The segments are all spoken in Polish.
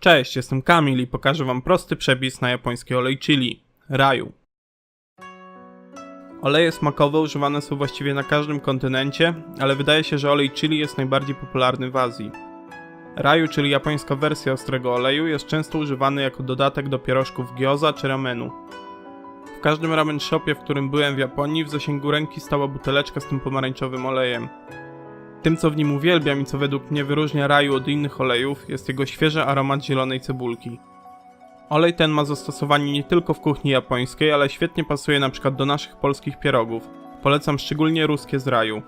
Cześć, jestem Kamil i pokażę wam prosty przepis na japoński olej chili, raju. Oleje smakowe używane są właściwie na każdym kontynencie, ale wydaje się, że olej chili jest najbardziej popularny w Azji. Raju, czyli japońska wersja ostrego oleju, jest często używany jako dodatek do pierożków gyoza czy ramenu. W każdym ramen shopie, w którym byłem w Japonii, w zasięgu ręki stała buteleczka z tym pomarańczowym olejem. Tym, co w nim uwielbiam i co według mnie wyróżnia raju od innych olejów, jest jego świeży aromat zielonej cebulki. Olej ten ma zastosowanie nie tylko w kuchni japońskiej, ale świetnie pasuje np. do naszych polskich pierogów. Polecam szczególnie ruskie z raju.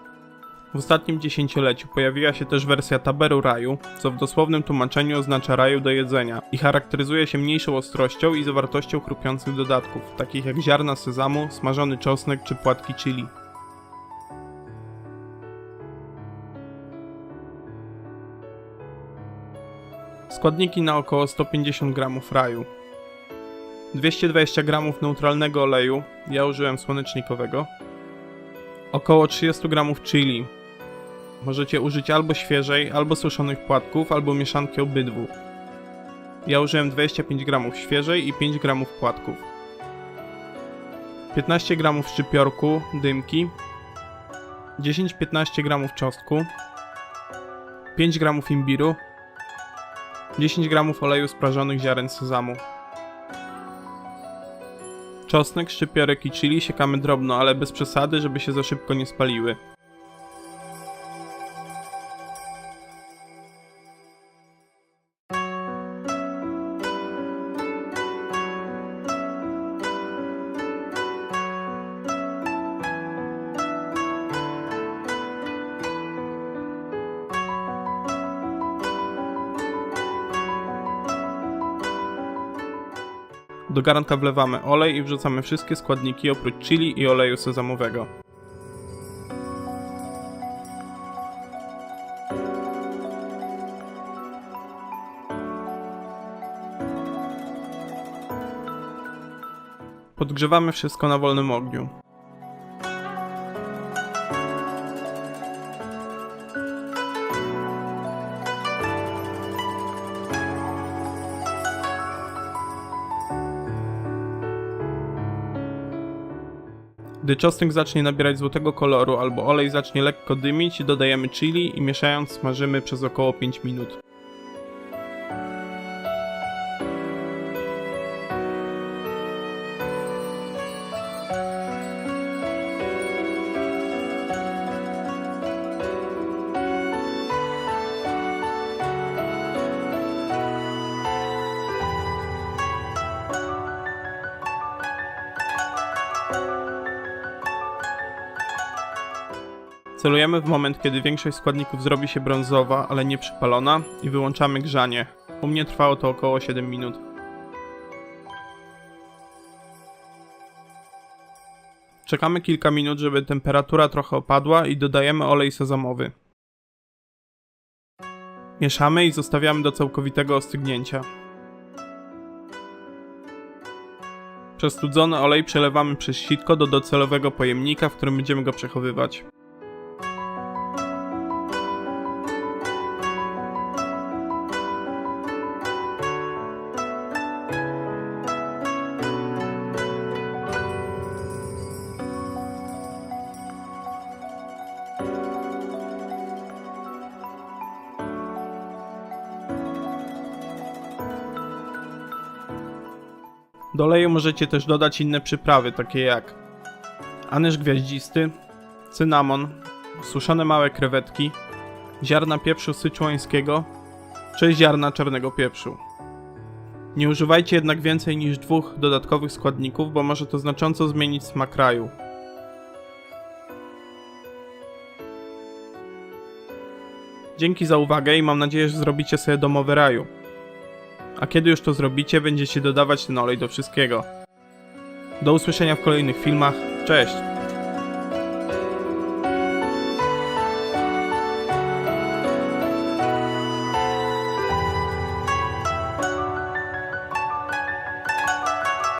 W ostatnim dziesięcioleciu pojawiła się też wersja taberu raju, co w dosłownym tłumaczeniu oznacza raju do jedzenia i charakteryzuje się mniejszą ostrością i zawartością chrupiących dodatków, takich jak ziarna sezamu, smażony czosnek czy płatki chili. Składniki na około 150 g raju, 220 g neutralnego oleju, ja użyłem słonecznikowego, około 30 g chili. Możecie użyć albo świeżej, albo suszonych płatków, albo mieszanki obydwu. Ja użyłem 25 g świeżej i 5 g płatków. 15 g szczypiorku, dymki, 10-15 g czosnku, 5 g imbiru, 10 g oleju sprażonych ziaren sezamu. Czosnek, szczypiorek i chili siekamy drobno, ale bez przesady, żeby się za szybko nie spaliły. Do garnka wlewamy olej i wrzucamy wszystkie składniki oprócz chili i oleju sezamowego. Podgrzewamy wszystko na wolnym ogniu. Gdy czosnek zacznie nabierać złotego koloru albo olej zacznie lekko dymić, dodajemy chili i mieszając smażymy przez około 5 minut. Celujemy w moment, kiedy większość składników zrobi się brązowa, ale nie przypalona i wyłączamy grzanie. U mnie trwało to około 7 minut. Czekamy kilka minut, żeby temperatura trochę opadła i dodajemy olej sezamowy. Mieszamy i zostawiamy do całkowitego ostygnięcia. Przestudzony olej przelewamy przez sitko do docelowego pojemnika, w którym będziemy go przechowywać. Do oleju możecie też dodać inne przyprawy, takie jak anyż gwiaździsty, cynamon, suszone małe krewetki, ziarna pieprzu syczuańskiego czy ziarna czarnego pieprzu. Nie używajcie jednak więcej niż 2 dodatkowych składników, bo może to znacząco zmienić smak raju. Dzięki za uwagę i mam nadzieję, że zrobicie sobie domowy raju. A kiedy już to zrobicie, będziecie dodawać ten olej do wszystkiego. Do usłyszenia w kolejnych filmach. Cześć!